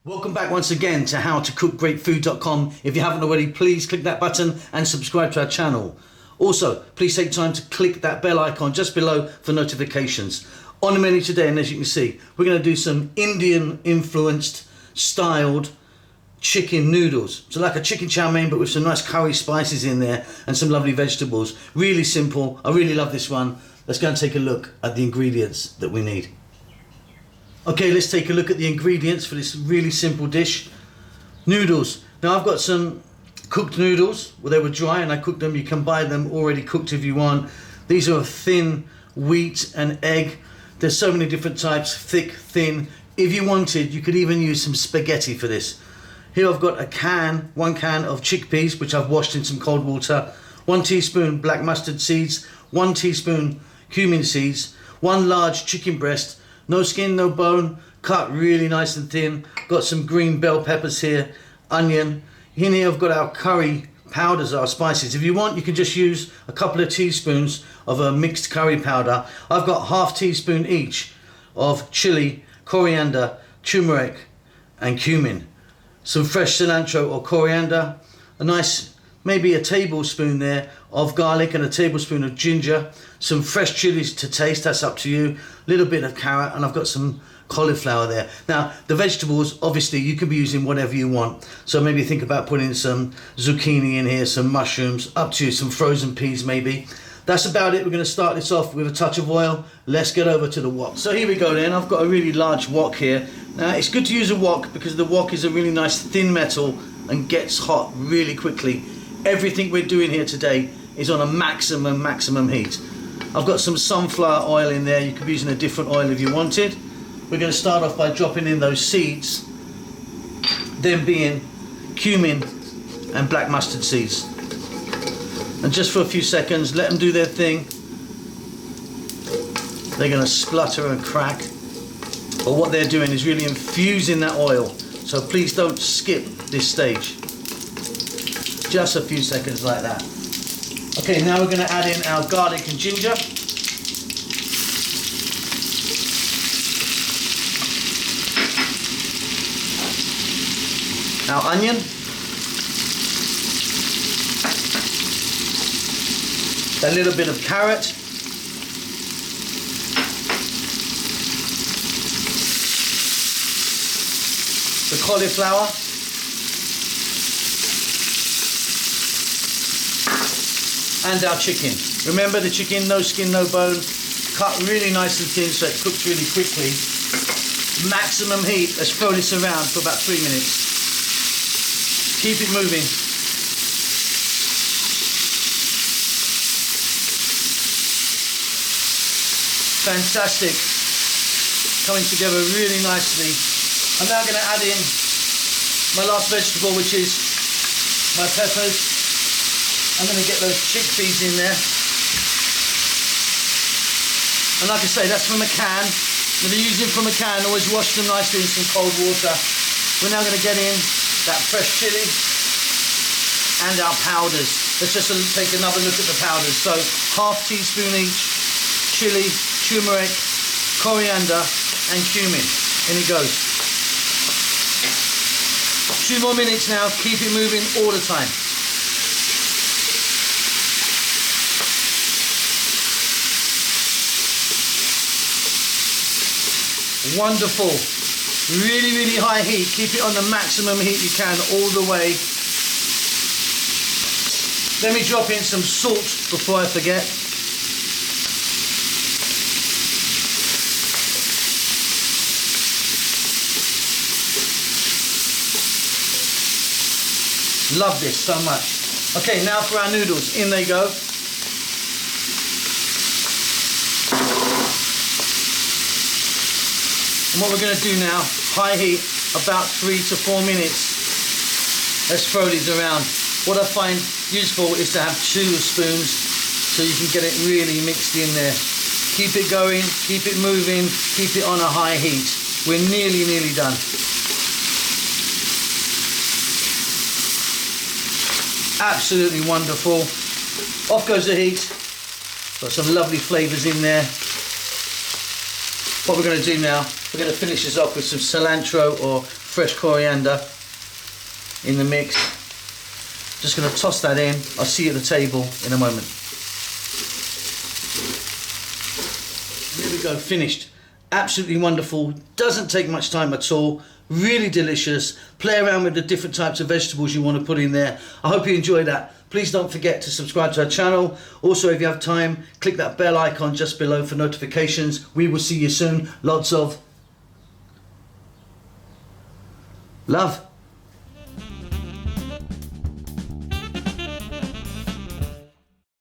Welcome back once again to howtocookgreatfood.com. If you haven't already, please click that button and subscribe to our channel. Also, please take time to click that bell icon just below for notifications. On the menu today, and as you can see, we're going to do some Indian influenced styled chicken noodles. So like a chicken chow mein, but with some nice curry spices in there and some lovely vegetables. Really simple. I really love this one. Let's go and take a look at the ingredients that we need. Okay, let's take a look at the ingredients for this really simple dish. Noodles. Now I've got some cooked noodles. Well, they were dry and I cooked them. You can buy them already cooked if you want. These are thin wheat and egg. There's so many different types, thick, thin. If you wanted, you could even use some spaghetti for this. Here I've got one can of chickpeas, which I've washed in some cold water. 1 teaspoon black mustard seeds, 1 teaspoon cumin seeds, 1 large chicken breast, no skin, no bone, cut really nice and thin. Got some green bell peppers here, onion. In here I've got our curry powders, our spices. If you want, you can just use a couple of teaspoons of a mixed curry powder. I've got ½ teaspoon each of chili, coriander, turmeric and cumin. Some fresh cilantro or coriander, a nice, maybe a tablespoon there of garlic and a tablespoon of ginger, some fresh chilies to taste, that's up to you, a little bit of carrot, and I've got some cauliflower there. Now the vegetables, obviously you can be using whatever you want, so maybe think about putting some zucchini in here, some mushrooms, up to you, some frozen peas maybe. That's about it. We're going to start this off with a touch of oil. Let's get over to the wok. So here we go then. I've got a really large wok here. Now it's good to use a wok because the wok is a really nice thin metal and gets hot really quickly. Everything we're doing here today is on a maximum heat. I've got some sunflower oil in there. You could be using a different oil if you wanted. We're going to start off by dropping in those seeds, them being cumin and black mustard seeds. And just for a few seconds, let them do their thing. They're going to splutter and crack. But what they're doing is really infusing that oil. So please don't skip this stage. Just a few seconds like that. Okay, now we're going to add in our garlic and ginger. Our onion. A little bit of carrot. The cauliflower. And our chicken. Remember the chicken, no skin, no bone. Cut really nice and thin so it cooks really quickly. Maximum heat. Let's throw this around for about 3 minutes. Keep it moving. Fantastic. Coming together really nicely. I'm now going to add in my last vegetable, which is my peppers. I'm going to get those chickpeas in there. And like I say, that's from a can. When you're using from a can, always wash them nicely in some cold water. We're now going to get in that fresh chili and our powders. Let's just take another look at the powders. So ½ teaspoon each, chili, turmeric, coriander and cumin. In it goes. 2 more minutes now, keep it moving all the time. Wonderful. Really high heat. Keep it on the maximum heat you can all the way. Let me drop in some salt before I forget. Love this so much. Okay, now for our noodles. In they go. And what we're going to do now, high heat, about 3 to 4 minutes. Let's throw these around. What I find useful is to have 2 spoons so you can get it really mixed in there. Keep it going, keep it moving, keep it on a high heat. We're nearly done. Absolutely wonderful. Off goes the heat. Got some lovely flavours in there. What we're going to do now, we're going to finish this off with some cilantro or fresh coriander in the mix. Just going to toss that in. I'll see you at the table in a moment. There we go, finished. Absolutely wonderful. Doesn't take much time at all. Really delicious. Play around with the different types of vegetables you want to put in there. I hope you enjoy that. Please don't forget to subscribe to our channel. Also, if you have time, click that bell icon just below for notifications. We will see you soon. Lots of love.